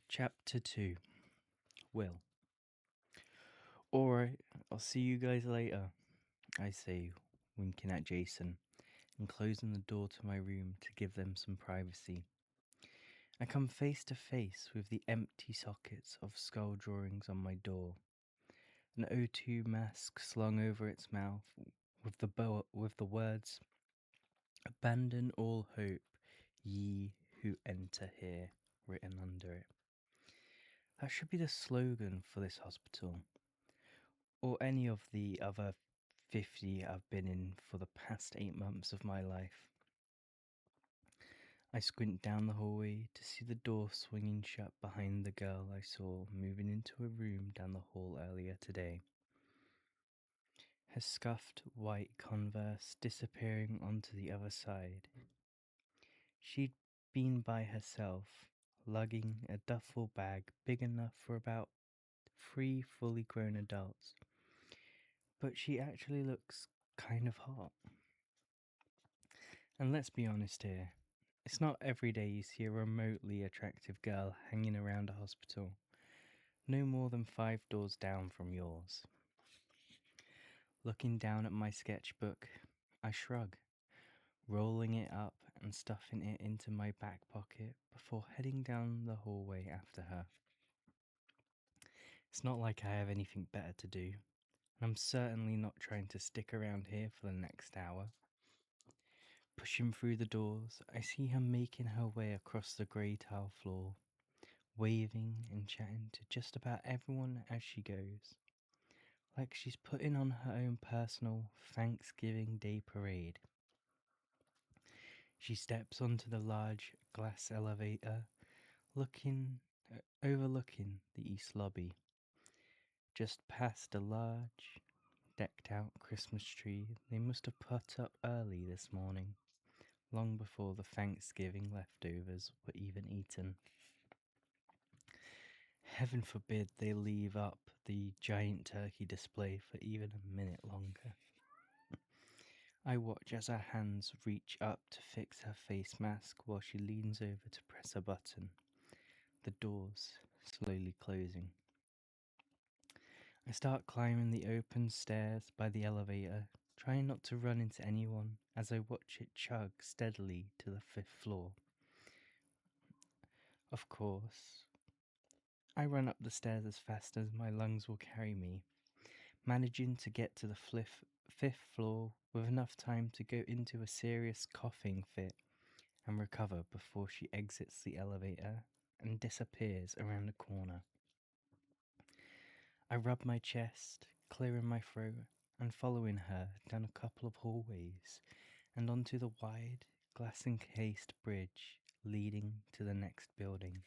Chapter 2. Will. Alright, I'll see you guys later, I say, winking at Jason and closing the door to my room to give them some privacy. I come face to face with the empty sockets of skull drawings on my door, an O2 mask slung over its mouth with the words, "Abandon all hope, ye who enter here," written under it. That should be the slogan for this hospital, or any of the other 50 I've been in for the past 8 months of my life. I squint down the hallway to see the door swinging shut behind the girl I saw moving into a room down the hall earlier today. Her scuffed white Converse disappearing onto the other side. She'd been by herself, lugging a duffel bag big enough for about 3 fully grown adults. But she actually looks kind of hot. And let's be honest here, it's not every day you see a remotely attractive girl hanging around a hospital, no more than 5 doors down from yours. Looking down at my sketchbook, I shrug, rolling it up and stuffing it into my back pocket before heading down the hallway after her. It's not like I have anything better to do, and I'm certainly not trying to stick around here for the next hour. Pushing through the doors, I see her making her way across the grey tile floor, waving and chatting to just about everyone as she goes, like she's putting on her own personal Thanksgiving Day parade. She steps onto the large glass elevator, overlooking the east lobby, just past a large, decked out Christmas tree they must have put up early this morning, long before the Thanksgiving leftovers were even eaten. Heaven forbid they leave up the giant turkey display for even a minute longer. I watch as her hands reach up to fix her face mask while she leans over to press a button, the doors slowly closing. I start climbing the open stairs by the elevator, trying not to run into anyone as I watch it chug steadily to the 5th floor. Of course, I run up the stairs as fast as my lungs will carry me, managing to get to the 5th floor with enough time to go into a serious coughing fit and recover before she exits the elevator and disappears around the corner. I rub my chest, clearing my throat, and following her down a couple of hallways and onto the wide, glass-encased bridge leading to the next building.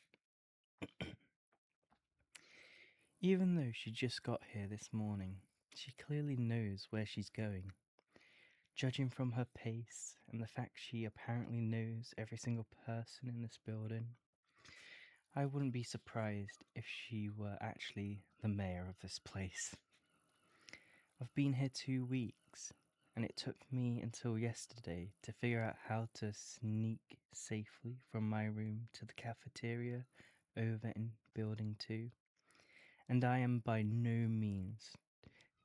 Even though she just got here this morning, she clearly knows where she's going. Judging from her pace and the fact she apparently knows every single person in this building, I wouldn't be surprised if she were actually the mayor of this place. I've been here 2 weeks, and it took me until yesterday to figure out how to sneak safely from my room to the cafeteria over in Building 2, and I am by no means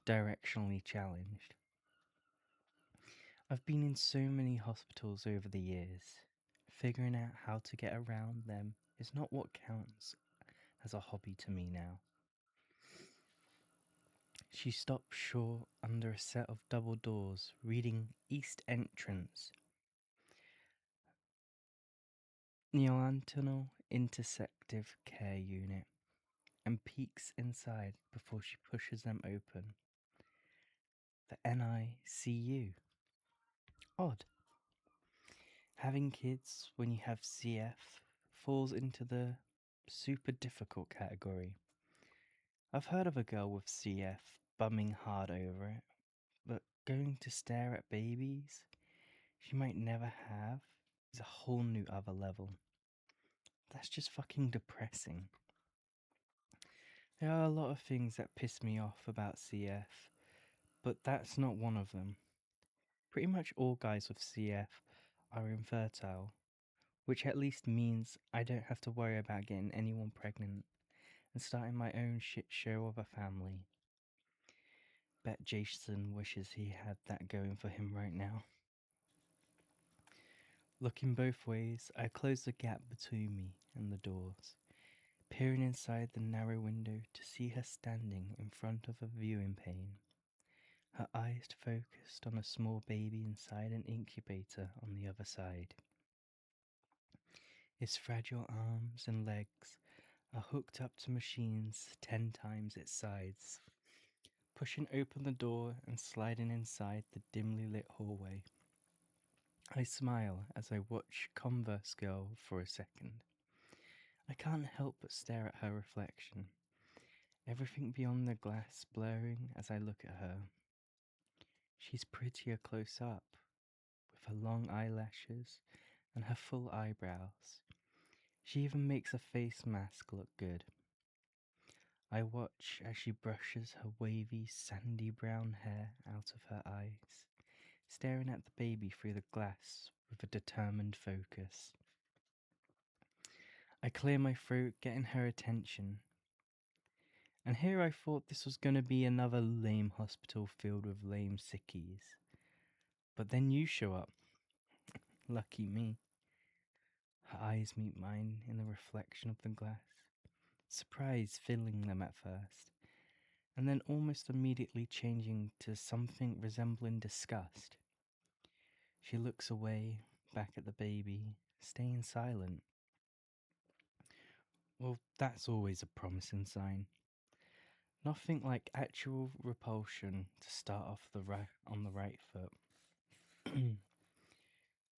directionally challenged. I've been in so many hospitals over the years. Figuring out how to get around them is not what counts as a hobby to me now. She stopped short under a set of double doors reading East Entrance. Neonatal Intersective Care Unit, and peeks inside before she pushes them open. The NICU. Odd. Having kids when you have CF falls into the super difficult category. I've heard of a girl with CF bumming hard over it, but going to stare at babies she might never have is a whole new other level. That's just fucking depressing. There are a lot of things that piss me off about CF, but that's not one of them. Pretty much all guys with CF are infertile, which at least means I don't have to worry about getting anyone pregnant and starting my own shit show of a family. Bet Jason wishes he had that going for him right now. Looking both ways, I close the gap between me and the doors, peering inside the narrow window to see her standing in front of a viewing pane, her eyes focused on a small baby inside an incubator on the other side. Its fragile arms and legs are hooked up to machines 10 times its size. Pushing open the door and sliding inside the dimly lit hallway, I smile as I watch Converse Girl for a second. I can't help but stare at her reflection, everything beyond the glass blurring as I look at her. She's prettier close up, with her long eyelashes and her full eyebrows. She even makes a face mask look good. I watch as she brushes her wavy, sandy brown hair out of her eyes, staring at the baby through the glass with a determined focus. I clear my throat, getting her attention. And here I thought this was going to be another lame hospital filled with lame sickies. But then you show up. Lucky me. Her eyes meet mine in the reflection of the glass, surprise filling them at first, and then almost immediately changing to something resembling disgust. She looks away, back at the baby, staying silent. Well, that's always a promising sign. Nothing like actual repulsion to start off on the right foot.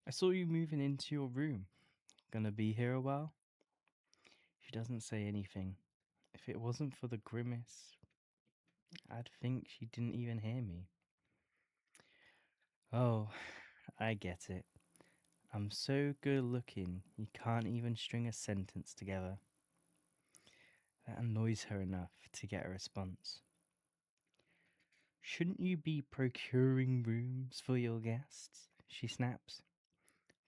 I saw you moving into your room. Gonna be here a while? She doesn't say anything. If it wasn't for the grimace, I'd think she didn't even hear me. Oh, I get it. I'm so good looking, you can't even string a sentence together. That annoys her enough to get a response. Shouldn't you be procuring rooms for your guests? She snaps,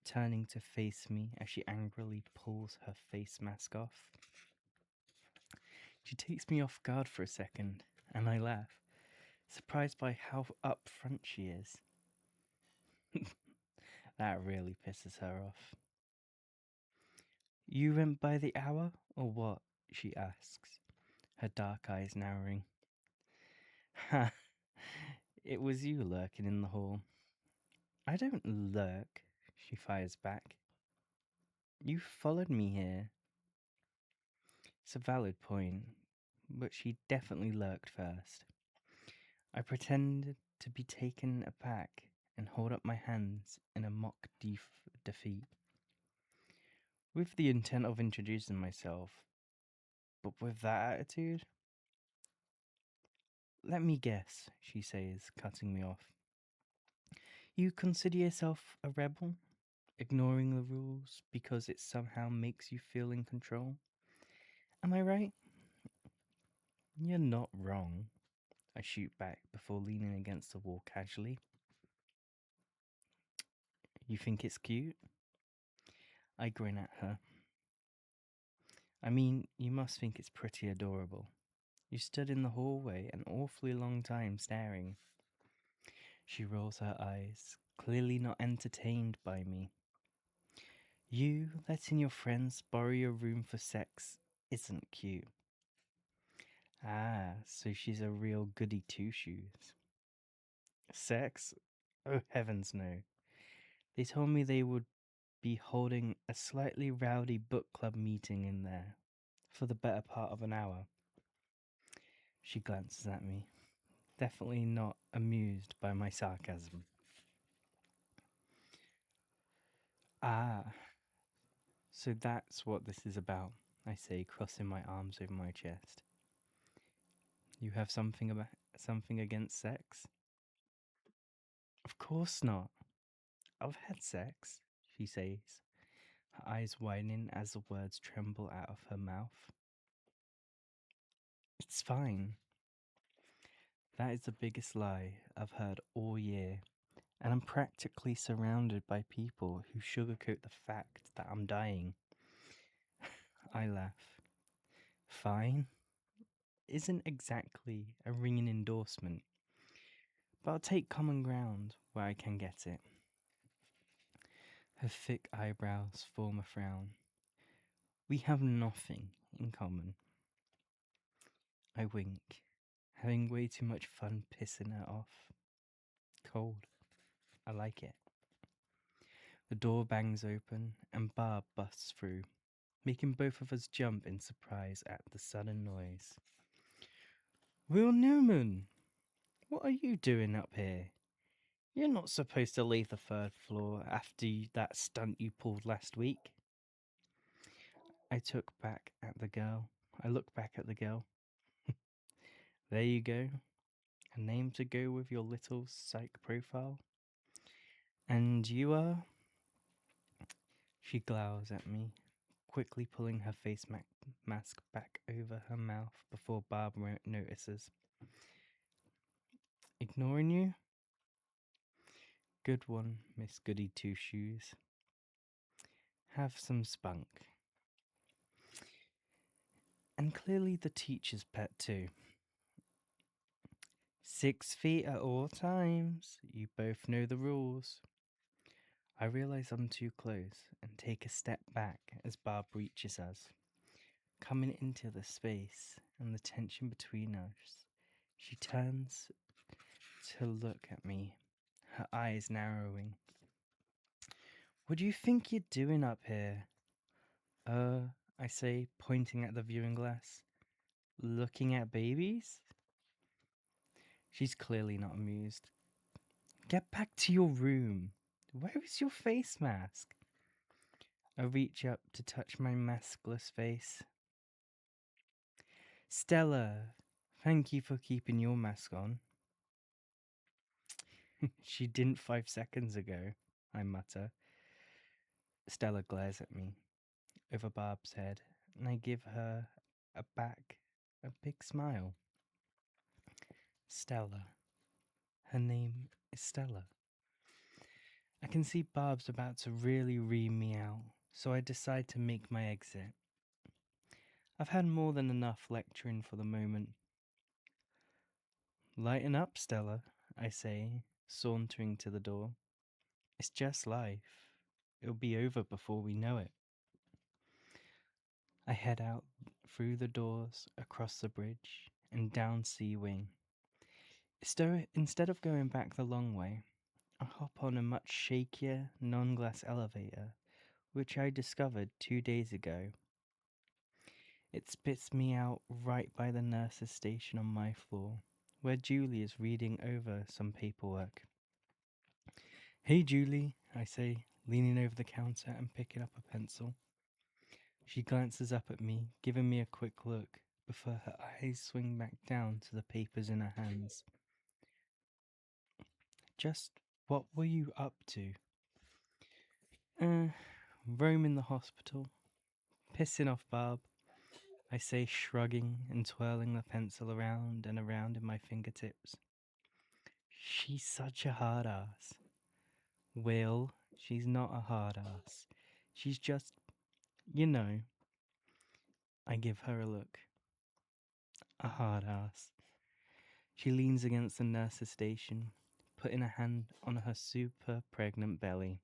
turning to face me as she angrily pulls her face mask off. She takes me off guard for a second, and I laugh, surprised by how upfront she is. That really pisses her off. You rent by the hour, or what? She asks, her dark eyes narrowing. Ha! It was you lurking in the hall. I don't lurk, she fires back. You followed me here. It's a valid point, but she definitely lurked first. I pretend to be taken aback and hold up my hands in a mock defeat, with the intent of introducing myself. But with that attitude? Let me guess, she says, cutting me off. You consider yourself a rebel, ignoring the rules because it somehow makes you feel in control? Am I right? You're not wrong, I shoot back before leaning against the wall casually. You think it's cute? I grin at her. I mean, you must think it's pretty adorable. You stood in the hallway an awfully long time staring. She rolls her eyes, clearly not entertained by me. You letting your friends borrow your room for sex isn't cute. Ah, so she's a real goody two-shoes. Sex? Oh, heavens no. They told me they would be holding a slightly rowdy book club meeting in there for the better part of an hour. She glances at me, definitely not amused by my sarcasm. Ah, so that's what this is about, I say, crossing my arms over my chest. You have something against sex? Of course not. I've had sex, she says, her eyes widening as the words tremble out of her mouth. It's fine. That is the biggest lie I've heard all year, and I'm practically surrounded by people who sugarcoat the fact that I'm dying. I laugh. Fine isn't exactly a ringing endorsement, but I'll take common ground where I can get it. Her thick eyebrows form a frown. We have nothing in common. I wink, having way too much fun pissing her off. Cold. I like it. The door bangs open and Barb busts through, making both of us jump in surprise at the sudden noise. Will Newman, what are you doing up here? You're not supposed to leave the third floor after that stunt you pulled last week. I look back at the girl. There you go. A name to go with your little psych profile. And you are? She glowers at me, quickly pulling her face mask back over her mouth before Barbara notices. Ignoring you? Good one, Miss Goody Two Shoes. Have some spunk. And clearly the teacher's pet too. 6 feet at all times. You both know the rules. I realize I'm too close and take a step back as Barb reaches us. Coming into the space and the tension between us, she turns to look at me, her eyes narrowing. What do you think you're doing up here? I say, pointing at the viewing glass. Looking at babies? She's clearly not amused. Get back to your room. Where is your face mask? I reach up to touch my maskless face. Stella, thank you for keeping your mask on. She didn't 5 seconds ago, I mutter. Stella glares at me over Barb's head, and I give her a big smile. Stella. Her name is Stella. I can see Barb's about to really ream me out, so I decide to make my exit. I've had more than enough lecturing for the moment. Lighten up, Stella, I say, sauntering to the door. It's just life. It'll be over before we know it. I head out through the doors, across the bridge, and down C Wing. Instead of going back the long way, I hop on a much shakier, non-glass elevator, which I discovered 2 days ago. It spits me out right by the nurse's station on my floor, where Julie is reading over some paperwork. Hey Julie, I say, leaning over the counter and picking up a pencil. She glances up at me, giving me a quick look, before her eyes swing back down to the papers in her hands. Just what were you up to? Roaming the hospital. Pissing off Barb, I say, shrugging and twirling the pencil around and around in my fingertips. She's such a hard ass. Will, she's not a hard ass. She's just, you know. I give her a look. A hard ass. She leans against the nurse's station, putting a hand on her super pregnant belly.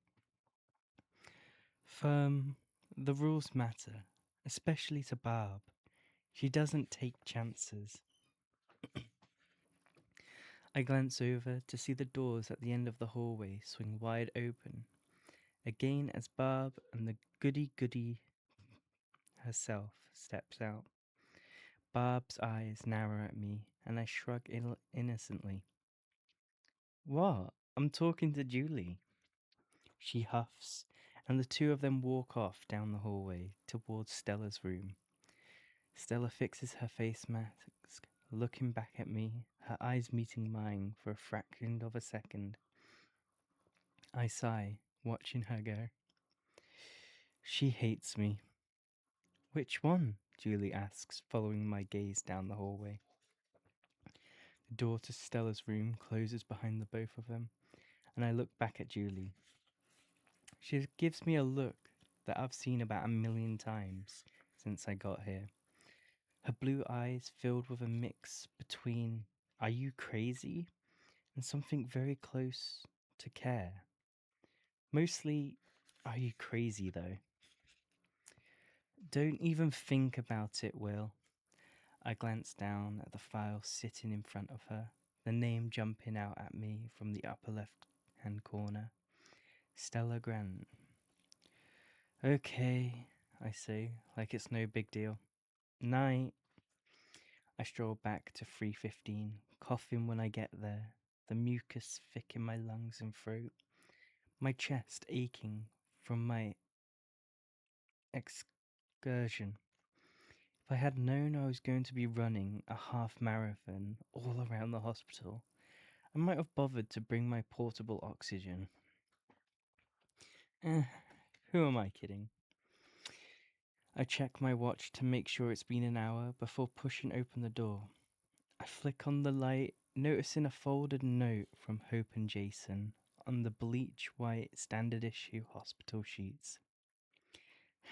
Firm, the rules matter, especially to Barb. She doesn't take chances. I glance over to see the doors at the end of the hallway swing wide open, again as Barb and the goody herself steps out. Barb's eyes narrow at me, and I shrug innocently. What? I'm talking to Julie. She huffs, and the two of them walk off down the hallway towards Stella's room. Stella fixes her face mask, looking back at me, her eyes meeting mine for a fraction of a second. I sigh, watching her go. She hates me. Which one? Julie asks, following my gaze down the hallway. The door to Stella's room closes behind the both of them, and I look back at Julie. She gives me a look that I've seen about 1,000,000 times since I got here. Her blue eyes filled with a mix between, "Are you crazy?" and something very close to care. Mostly, "Are you crazy though?" "Don't even think about it, Will." I glanced down at the file sitting in front of her, the name jumping out at me from the upper left-hand corner. Stella Grant. "Okay," I say, like it's no big deal. "Night." I stroll back to 315, coughing when I get there, the mucus thick in my lungs and throat, my chest aching from my excursion. If I had known I was going to be running a half marathon all around the hospital, I might have bothered to bring my portable oxygen. Who am I kidding? I check my watch to make sure it's been an hour before pushing open the door. I flick on the light, noticing a folded note from Hope and Jason on the bleach white standard issue hospital sheets.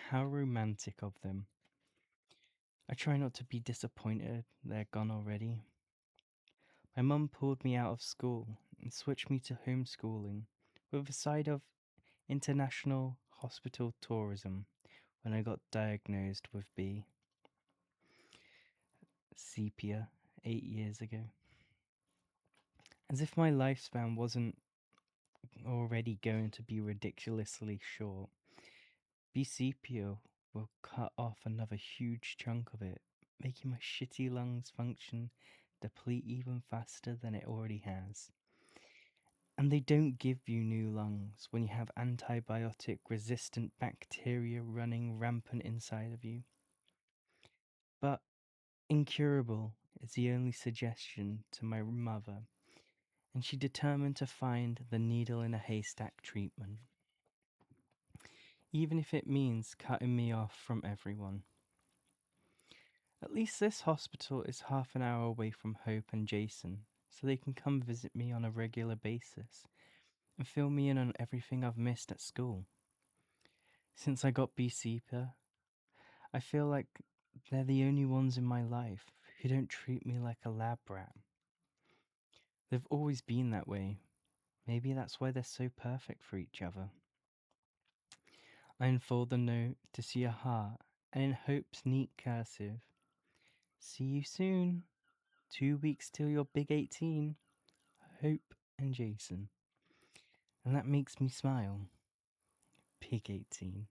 How romantic of them. I try not to be disappointed they're gone already. My mum pulled me out of school and switched me to homeschooling with a side of international hospital tourism when I got diagnosed with B. Sepia 8 years ago. As if my lifespan wasn't already going to be ridiculously short, B. sepia will cut off another huge chunk of it, making my shitty lungs function deplete even faster than it already has. And they don't give you new lungs when you have antibiotic resistant bacteria running rampant inside of you. But incurable is the only suggestion to my mother, and she determined to find the needle in a haystack treatment, even if it means cutting me off from everyone. At least this hospital is half an hour away from Hope and Jason, so they can come visit me on a regular basis and fill me in on everything I've missed at school. Since I got B. sepia, I feel like they're the only ones in my life who don't treat me like a lab rat. They've always been that way. Maybe that's why they're so perfect for each other. I unfold the note to see a heart, and in Hope's neat cursive, "See you soon. 2 weeks till you're big 18. Hope and Jason." And that makes me smile. Big 18.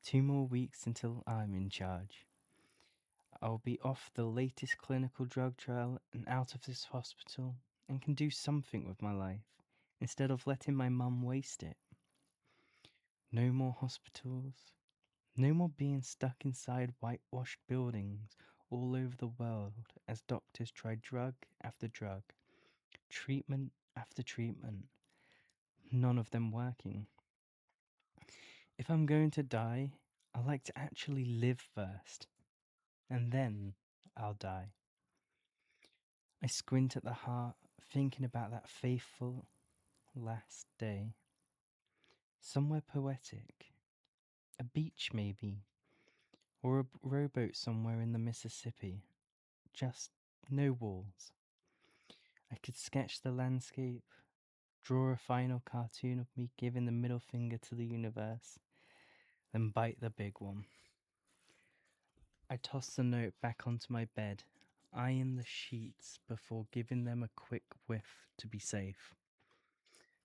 2 more weeks until I'm in charge. I'll be off the latest clinical drug trial and out of this hospital and can do something with my life instead of letting my mum waste it. No more hospitals. No more being stuck inside whitewashed buildings all over the world as doctors try drug after drug, treatment after treatment, none of them working. If I'm going to die, I like to actually live first, and then I'll die. I squint at the heart, thinking about that faithful last day. Somewhere poetic. A beach, maybe. Or a rowboat somewhere in the Mississippi. Just no walls. I could sketch the landscape, draw a final cartoon of me giving the middle finger to the universe, then bite the big one. I toss the note back onto my bed, eyeing the sheets before giving them a quick whiff to be safe.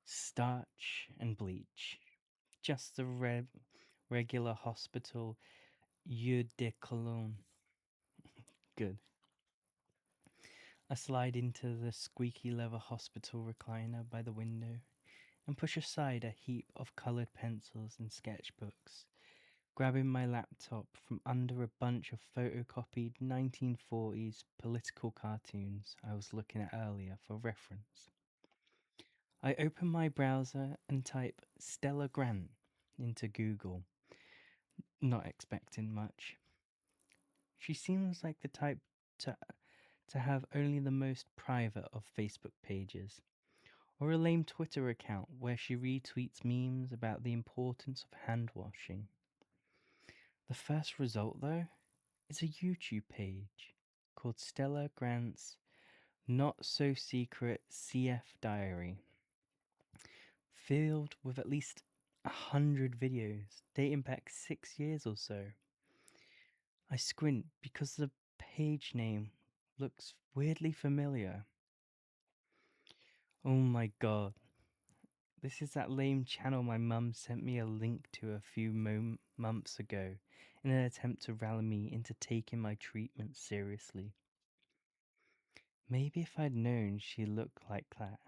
Starch and bleach. Just the regular hospital eau de cologne. Good. I slide into the squeaky leather hospital recliner by the window and push aside a heap of coloured pencils and sketchbooks, grabbing my laptop from under a bunch of photocopied 1940s political cartoons I was looking at earlier for reference. I open my browser and type Stella Grant into Google, not expecting much. She seems like the type to have only the most private of Facebook pages, Or a lame Twitter account where she retweets memes about the importance of hand washing. The first result, though, is a YouTube page called Stella Grant's Not So Secret CF Diary, filled with at least 100 videos dating back 6 years or so. I squint because the page name looks weirdly familiar. Oh my god. This is that lame channel my mum sent me a link to a few months ago in an attempt to rally me into taking my treatment seriously. Maybe if I'd known she looked like that.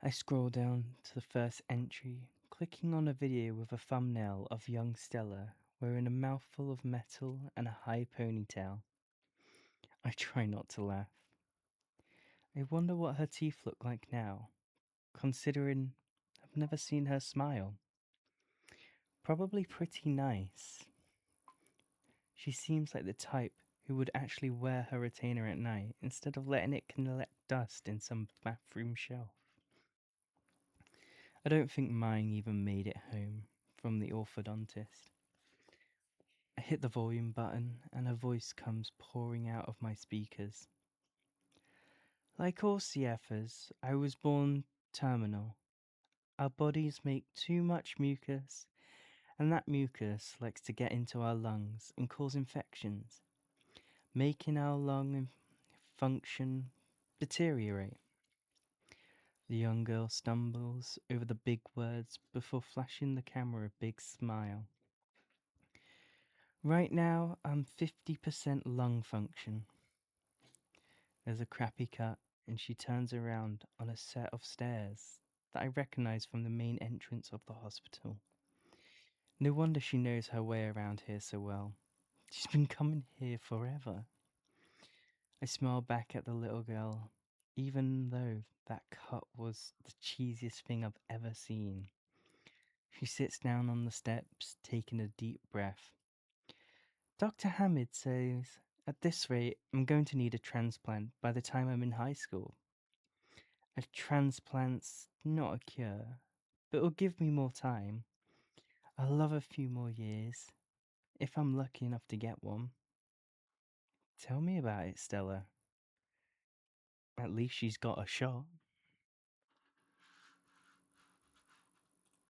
I scroll down to the first entry, clicking on a video with a thumbnail of young Stella wearing a mouthful of metal and a high ponytail. I try not to laugh. I wonder what her teeth look like now, considering I've never seen her smile. Probably pretty nice. She seems like the type who would actually wear her retainer at night instead of letting it collect dust in some bathroom shelf. I don't think mine even made it home from the orthodontist. I hit the volume button and a voice comes pouring out of my speakers. Like all CFers, I was born terminal. Our bodies make too much mucus, and that mucus likes to get into our lungs and cause infections, making our lung function deteriorate. The young girl stumbles over the big words before flashing the camera a big smile. Right now, I'm 50% lung function. There's a crappy cut, and she turns around on a set of stairs that I recognize from the main entrance of the hospital. No wonder she knows her way around here so well. She's been coming here forever. I smile back at the little girl, even though that cut was the cheesiest thing I've ever seen. She sits down on the steps, taking a deep breath. Dr. Hamid says, at this rate, I'm going to need a transplant by the time I'm in high school. A transplant's not a cure, but it'll give me more time. I'll love a few more years, if I'm lucky enough to get one. Tell me about it, Stella. At least she's got a shot.